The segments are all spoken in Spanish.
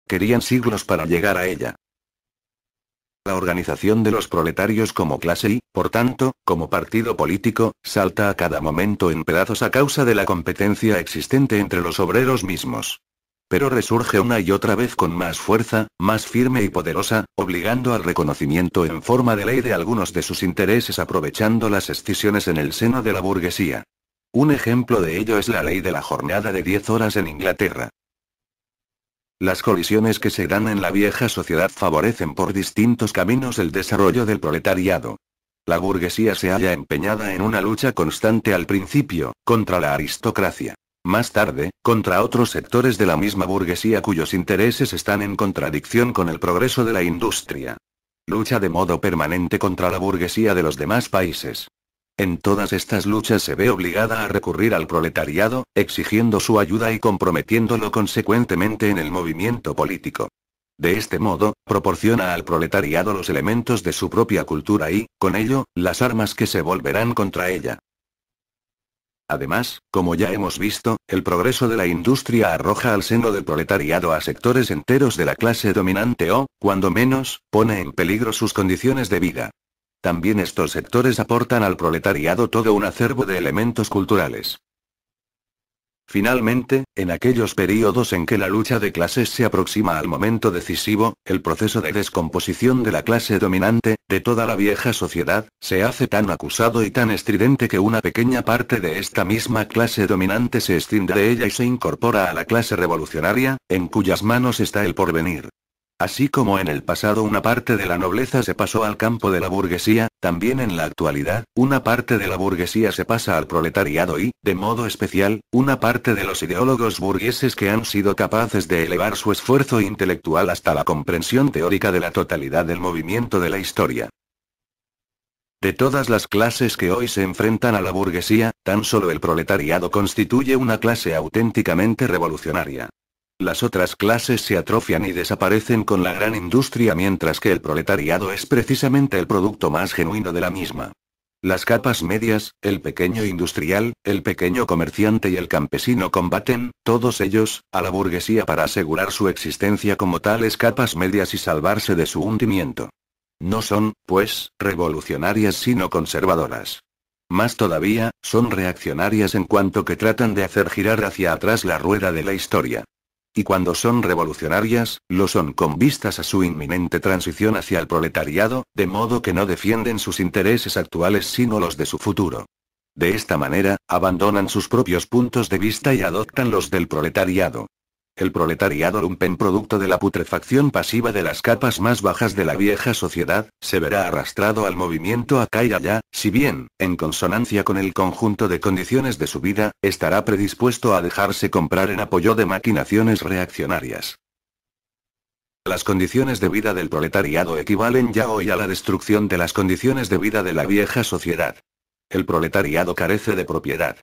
querían siglos para llegar a ella. La organización de los proletarios como clase y, por tanto, como partido político, salta a cada momento en pedazos a causa de la competencia existente entre los obreros mismos. Pero resurge una y otra vez con más fuerza, más firme y poderosa, obligando al reconocimiento en forma de ley de algunos de sus intereses aprovechando las escisiones en el seno de la burguesía. Un ejemplo de ello es la ley de la jornada de 10 horas en Inglaterra. Las colisiones que se dan en la vieja sociedad favorecen por distintos caminos el desarrollo del proletariado. La burguesía se halla empeñada en una lucha constante al principio, contra la aristocracia. Más tarde, contra otros sectores de la misma burguesía cuyos intereses están en contradicción con el progreso de la industria. Lucha de modo permanente contra la burguesía de los demás países. En todas estas luchas se ve obligada a recurrir al proletariado, exigiendo su ayuda y comprometiéndolo consecuentemente en el movimiento político. De este modo, proporciona al proletariado los elementos de su propia cultura y, con ello, las armas que se volverán contra ella. Además, como ya hemos visto, el progreso de la industria arroja al seno del proletariado a sectores enteros de la clase dominante o, cuando menos, pone en peligro sus condiciones de vida. También estos sectores aportan al proletariado todo un acervo de elementos culturales. Finalmente, en aquellos períodos en que la lucha de clases se aproxima al momento decisivo, el proceso de descomposición de la clase dominante, de toda la vieja sociedad, se hace tan acusado y tan estridente que una pequeña parte de esta misma clase dominante se escinde de ella y se incorpora a la clase revolucionaria, en cuyas manos está el porvenir. Así como en el pasado una parte de la nobleza se pasó al campo de la burguesía, también en la actualidad, una parte de la burguesía se pasa al proletariado y, de modo especial, una parte de los ideólogos burgueses que han sido capaces de elevar su esfuerzo intelectual hasta la comprensión teórica de la totalidad del movimiento de la historia. De todas las clases que hoy se enfrentan a la burguesía, tan solo el proletariado constituye una clase auténticamente revolucionaria. Las otras clases se atrofian y desaparecen con la gran industria mientras que el proletariado es precisamente el producto más genuino de la misma. Las capas medias, el pequeño industrial, el pequeño comerciante y el campesino combaten, todos ellos, a la burguesía para asegurar su existencia como tales capas medias y salvarse de su hundimiento. No son, pues, revolucionarias sino conservadoras. Más todavía, son reaccionarias en cuanto que tratan de hacer girar hacia atrás la rueda de la historia. Y cuando son revolucionarias, lo son con vistas a su inminente transición hacia el proletariado, de modo que no defienden sus intereses actuales sino los de su futuro. De esta manera, abandonan sus propios puntos de vista y adoptan los del proletariado. El proletariado lumpen producto de la putrefacción pasiva de las capas más bajas de la vieja sociedad, se verá arrastrado al movimiento acá y allá, si bien, en consonancia con el conjunto de condiciones de su vida, estará predispuesto a dejarse comprar en apoyo de maquinaciones reaccionarias. Las condiciones de vida del proletariado equivalen ya hoy a la destrucción de las condiciones de vida de la vieja sociedad. El proletariado carece de propiedad.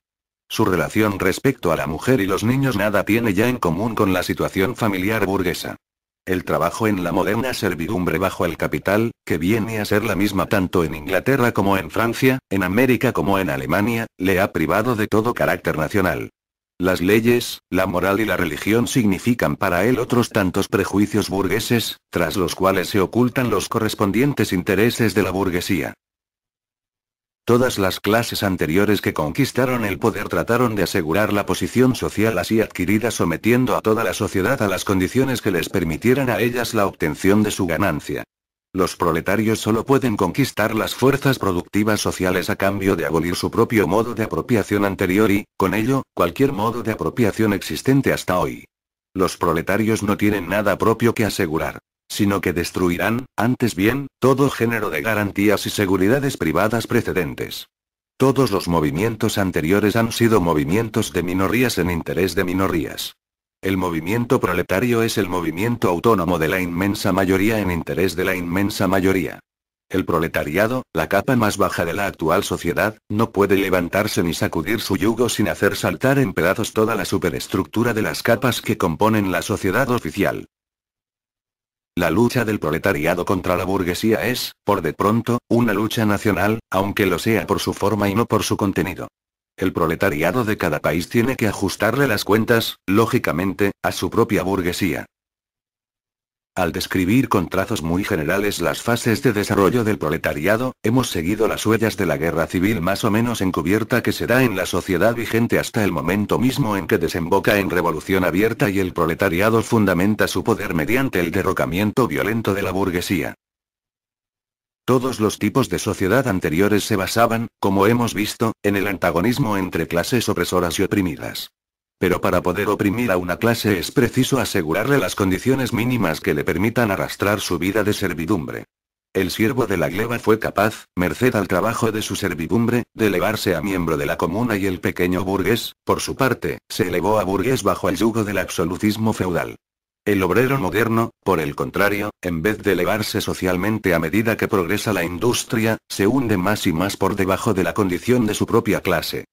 Su relación respecto a la mujer y los niños nada tiene ya en común con la situación familiar burguesa. El trabajo en la moderna servidumbre bajo el capital, que viene a ser la misma tanto en Inglaterra como en Francia, en América como en Alemania, le ha privado de todo carácter nacional. Las leyes, la moral y la religión significan para él otros tantos prejuicios burgueses, tras los cuales se ocultan los correspondientes intereses de la burguesía. Todas las clases anteriores que conquistaron el poder trataron de asegurar la posición social así adquirida sometiendo a toda la sociedad a las condiciones que les permitieran a ellas la obtención de su ganancia. Los proletarios solo pueden conquistar las fuerzas productivas sociales a cambio de abolir su propio modo de apropiación anterior y, con ello, cualquier modo de apropiación existente hasta hoy. Los proletarios no tienen nada propio que asegurar, sino que destruirán, antes bien, todo género de garantías y seguridades privadas precedentes. Todos los movimientos anteriores han sido movimientos de minorías en interés de minorías. El movimiento proletario es el movimiento autónomo de la inmensa mayoría en interés de la inmensa mayoría. El proletariado, la capa más baja de la actual sociedad, no puede levantarse ni sacudir su yugo sin hacer saltar en pedazos toda la superestructura de las capas que componen la sociedad oficial. La lucha del proletariado contra la burguesía es, por de pronto, una lucha nacional, aunque lo sea por su forma y no por su contenido. El proletariado de cada país tiene que ajustarle las cuentas, lógicamente, a su propia burguesía. Al describir con trazos muy generales las fases de desarrollo del proletariado, hemos seguido las huellas de la guerra civil más o menos encubierta que se da en la sociedad vigente hasta el momento mismo en que desemboca en revolución abierta y el proletariado fundamenta su poder mediante el derrocamiento violento de la burguesía. Todos los tipos de sociedad anteriores se basaban, como hemos visto, en el antagonismo entre clases opresoras y oprimidas. Pero para poder oprimir a una clase es preciso asegurarle las condiciones mínimas que le permitan arrastrar su vida de servidumbre. El siervo de la gleba fue capaz, merced al trabajo de su servidumbre, de elevarse a miembro de la comuna y el pequeño burgués, por su parte, se elevó a burgués bajo el yugo del absolutismo feudal. El obrero moderno, por el contrario, en vez de elevarse socialmente a medida que progresa la industria, se hunde más y más por debajo de la condición de su propia clase.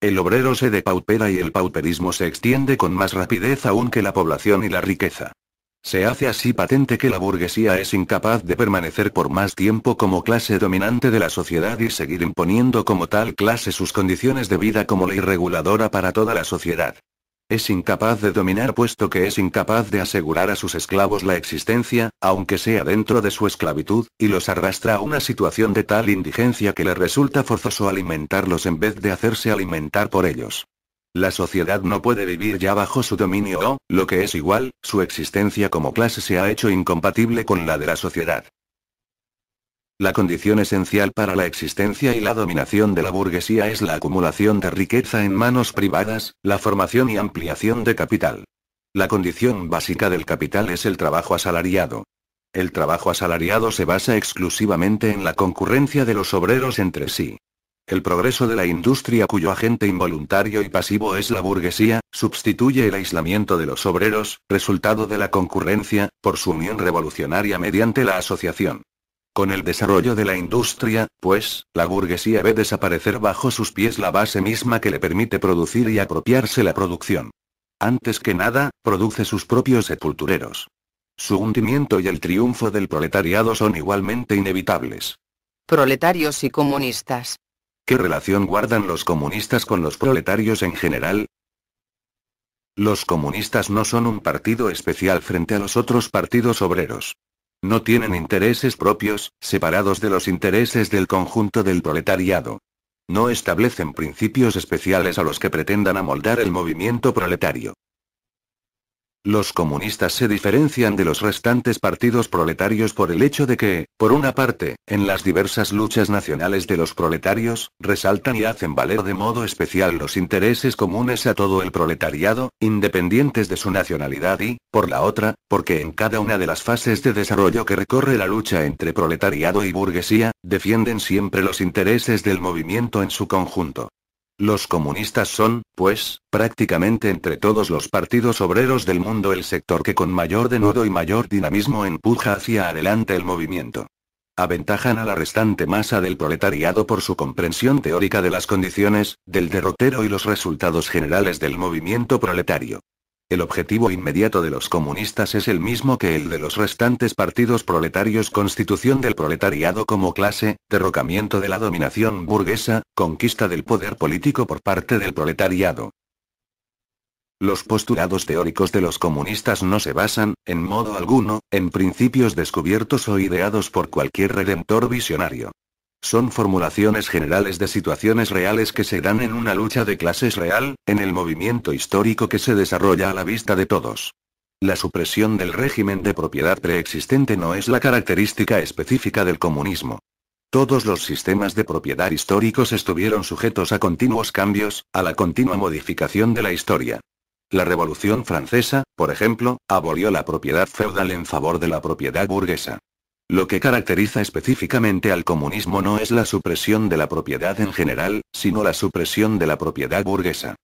El obrero se depaupera y el pauperismo se extiende con más rapidez aún que la población y la riqueza. Se hace así patente que la burguesía es incapaz de permanecer por más tiempo como clase dominante de la sociedad y seguir imponiendo como tal clase sus condiciones de vida como ley reguladora para toda la sociedad. Es incapaz de dominar puesto que es incapaz de asegurar a sus esclavos la existencia, aunque sea dentro de su esclavitud, y los arrastra a una situación de tal indigencia que le resulta forzoso alimentarlos en vez de hacerse alimentar por ellos. La sociedad no puede vivir ya bajo su dominio o, lo que es igual, su existencia como clase se ha hecho incompatible con la de la sociedad. La condición esencial para la existencia y la dominación de la burguesía es la acumulación de riqueza en manos privadas, la formación y ampliación de capital. La condición básica del capital es el trabajo asalariado. El trabajo asalariado se basa exclusivamente en la concurrencia de los obreros entre sí. El progreso de la industria cuyo agente involuntario y pasivo es la burguesía, sustituye el aislamiento de los obreros, resultado de la concurrencia, por su unión revolucionaria mediante la asociación. Con el desarrollo de la industria, pues, la burguesía ve desaparecer bajo sus pies la base misma que le permite producir y apropiarse la producción. Antes que nada, produce sus propios sepultureros. Su hundimiento y el triunfo del proletariado son igualmente inevitables. Proletarios y comunistas. ¿Qué relación guardan los comunistas con los proletarios en general? Los comunistas no son un partido especial frente a los otros partidos obreros. No tienen intereses propios, separados de los intereses del conjunto del proletariado. No establecen principios especiales a los que pretendan amoldar el movimiento proletario. Los comunistas se diferencian de los restantes partidos proletarios por el hecho de que, por una parte, en las diversas luchas nacionales de los proletarios, resaltan y hacen valer de modo especial los intereses comunes a todo el proletariado, independientes de su nacionalidad y, por la otra, porque en cada una de las fases de desarrollo que recorre la lucha entre proletariado y burguesía, defienden siempre los intereses del movimiento en su conjunto. Los comunistas son, pues, prácticamente entre todos los partidos obreros del mundo el sector que con mayor denuedo y mayor dinamismo empuja hacia adelante el movimiento. Aventajan a la restante masa del proletariado por su comprensión teórica de las condiciones, del derrotero y los resultados generales del movimiento proletario. El objetivo inmediato de los comunistas es el mismo que el de los restantes partidos proletarios: constitución del proletariado como clase, derrocamiento de la dominación burguesa, conquista del poder político por parte del proletariado. Los postulados teóricos de los comunistas no se basan, en modo alguno, en principios descubiertos o ideados por cualquier redentor visionario. Son formulaciones generales de situaciones reales que se dan en una lucha de clases real, en el movimiento histórico que se desarrolla a la vista de todos. La supresión del régimen de propiedad preexistente no es la característica específica del comunismo. Todos los sistemas de propiedad históricos estuvieron sujetos a continuos cambios, a la continua modificación de la historia. La Revolución Francesa, por ejemplo, abolió la propiedad feudal en favor de la propiedad burguesa. Lo que caracteriza específicamente al comunismo no es la supresión de la propiedad en general, sino la supresión de la propiedad burguesa.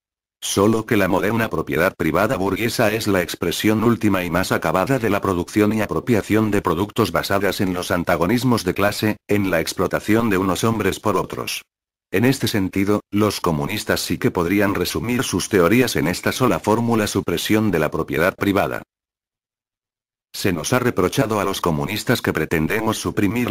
Solo que la moderna propiedad privada burguesa es la expresión última y más acabada de la producción y apropiación de productos basadas en los antagonismos de clase, en la explotación de unos hombres por otros. En este sentido, los comunistas sí que podrían resumir sus teorías en esta sola fórmula: supresión de la propiedad privada. Se nos ha reprochado a los comunistas que pretendemos suprimir